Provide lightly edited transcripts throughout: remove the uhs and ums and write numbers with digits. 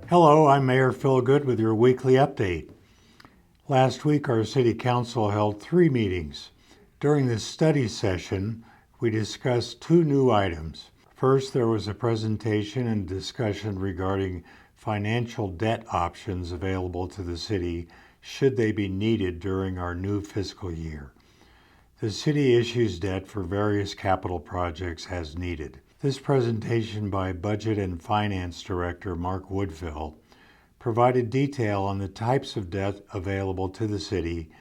Hello, I'm Mayor Phil Goode with your weekly update. Last week, our City Council held 3 meetings. During the study session, we discussed 2 new items. First, there was a presentation and discussion regarding financial debt options available to the city should they be needed during our new fiscal year. The city issues debt for various capital projects as needed. This presentation by Budget and Finance Director Mark Woodfill provided detail on the types of debt available to the city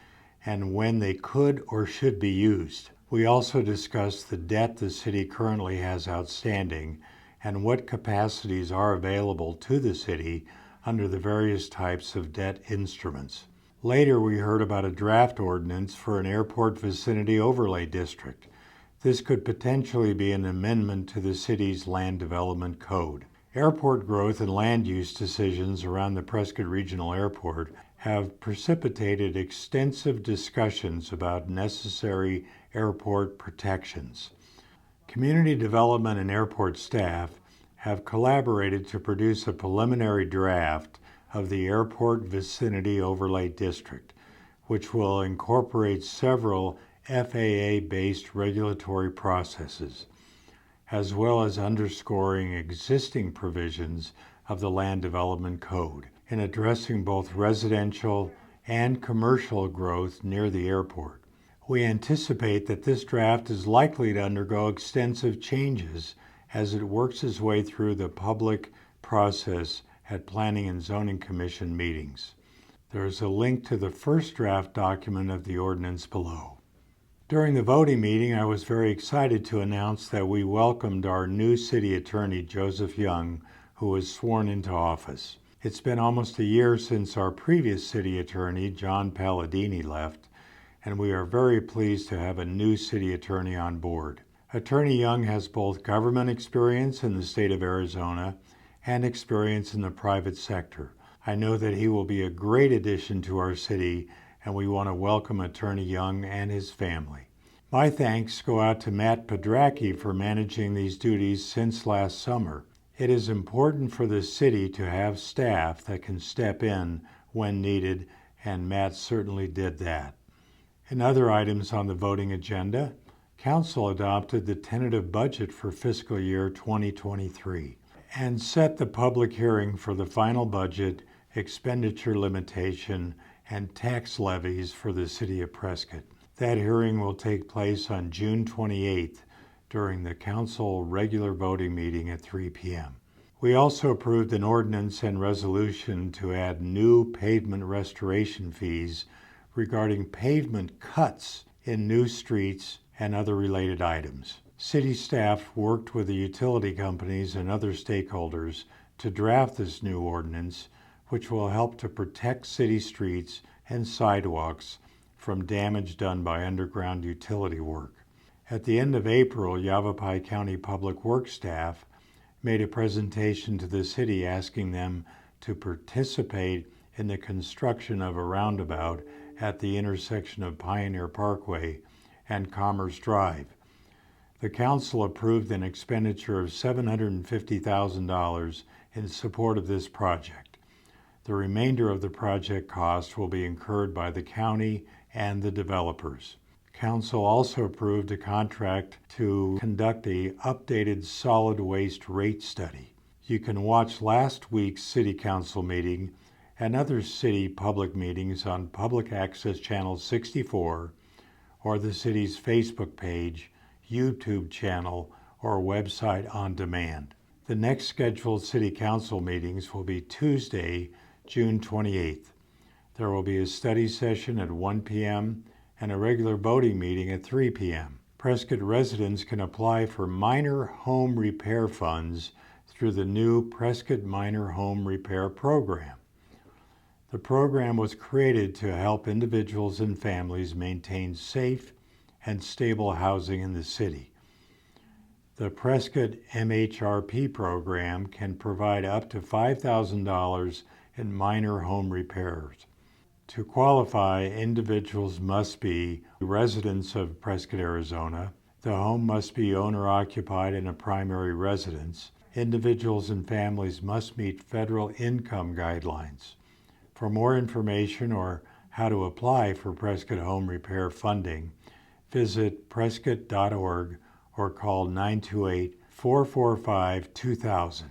and when they could or should be used. We also discussed the debt the city currently has outstanding and what capacities are available to the city under the various types of debt instruments. Later, we heard about a draft ordinance for an Airport Vicinity Overlay district. This could potentially be an amendment to the city's land development code. Airport growth and land use decisions around the Prescott Regional Airport have precipitated extensive discussions about necessary airport protections. Community development and airport staff have collaborated to produce a preliminary draft of the Airport Vicinity Overlay District, which will incorporate several FAA-based regulatory processes, as well as underscoring existing provisions of the Land Development Code in addressing both residential and commercial growth near the airport. We anticipate that this draft is likely to undergo extensive changes as it works its way through the public process at Planning and Zoning Commission meetings. There is a link to the first draft document of the ordinance below. During the voting meeting, I was very excited to announce that we welcomed our new city attorney, Joseph Young, who was sworn into office. It's been almost a year since our previous city attorney, John Palladini, left, and we are very pleased to have a new city attorney on board. Attorney Young has both government experience in the state of Arizona and experience in the private sector. I know that he will be a great addition to our city, and we want to welcome Attorney Young and his family. My thanks go out to Matt Padracki for managing these duties since last summer. It is important for the city to have staff that can step in when needed, and Matt certainly did that. In other items on the voting agenda, Council adopted the tentative budget for fiscal year 2023 and set the public hearing for the final budget, expenditure limitation, and tax levies for the city of Prescott. That hearing will take place on June 28th during the council regular voting meeting at 3 p.m. We also approved an ordinance and resolution to add new pavement restoration fees regarding pavement cuts in new streets and other related items. City staff worked with the utility companies and other stakeholders to draft this new ordinance, which will help to protect city streets and sidewalks from damage done by underground utility work. At the end of April, Yavapai County Public Works staff made a presentation to the city asking them to participate in the construction of a roundabout at the intersection of Pioneer Parkway and Commerce Drive. The council approved an expenditure of $750,000 in support of this project. The remainder of the project cost will be incurred by the county and the developers. Council also approved a contract to conduct the updated solid waste rate study. You can watch last week's City Council meeting and other city public meetings on Public Access Channel 64 or the city's Facebook page, YouTube channel, or website on demand. The next scheduled City Council meetings will be Tuesday, June 28th. There will be a study session at 1 p.m. and a regular voting meeting at 3 p.m. Prescott residents can apply for minor home repair funds through the new Prescott Minor Home Repair Program. The program was created to help individuals and families maintain safe and stable housing in the city. The Prescott MHRP program can provide up to $5,000 in minor home repairs. To qualify, individuals must be residents of Prescott, Arizona. The home must be owner-occupied in a primary residence. Individuals and families must meet federal income guidelines. For more information or how to apply for Prescott home repair funding, visit prescott.org or call 928-445-2000.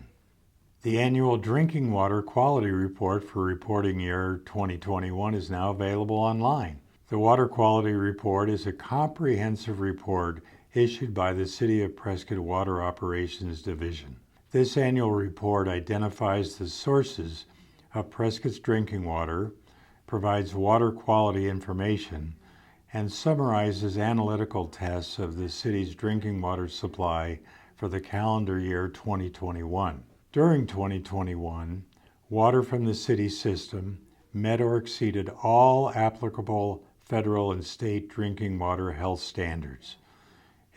The annual Drinking Water Quality Report for reporting year 2021 is now available online. The Water Quality Report is a comprehensive report issued by the City of Prescott Water Operations Division. This annual report identifies the sources of Prescott's drinking water, provides water quality information, and summarizes analytical tests of the city's drinking water supply for the calendar year 2021. During 2021, water from the city system met or exceeded all applicable federal and state drinking water health standards.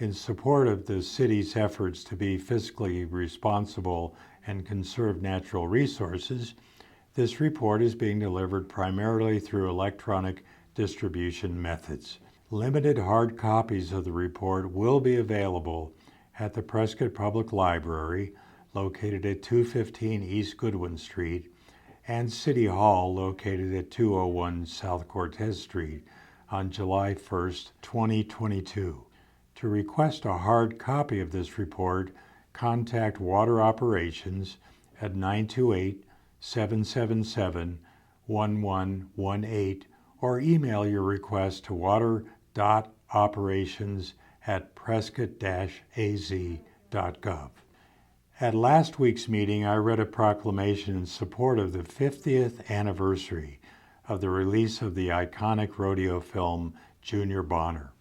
In support of the city's efforts to be fiscally responsible and conserve natural resources, this report is being delivered primarily through electronic distribution methods. Limited hard copies of the report will be available at the Prescott Public Library, located at 215 East Goodwin Street, and City Hall, located at 201 South Cortez Street, on July 1st, 2022. To request a hard copy of this report, contact Water Operations at 928-777-1118 or email your request to water.operations@prescott-az.gov. At last week's meeting, I read a proclamation in support of the 50th anniversary of the release of the iconic rodeo film Junior Bonner.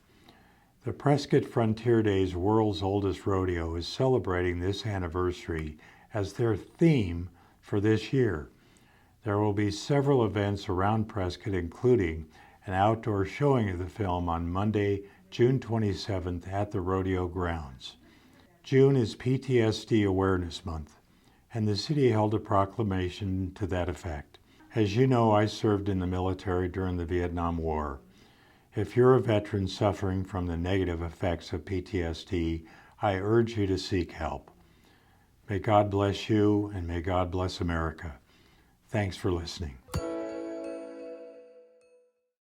The Prescott Frontier Days World's Oldest Rodeo is celebrating this anniversary as their theme for this year. There will be several events around Prescott, including an outdoor showing of the film on Monday, June 27th at the rodeo grounds. June is PTSD Awareness Month, and the city held a proclamation to that effect. As you know, I served in the military during the Vietnam War. If you're a veteran suffering from the negative effects of PTSD, I urge you to seek help. May God bless you, and may God bless America. Thanks for listening.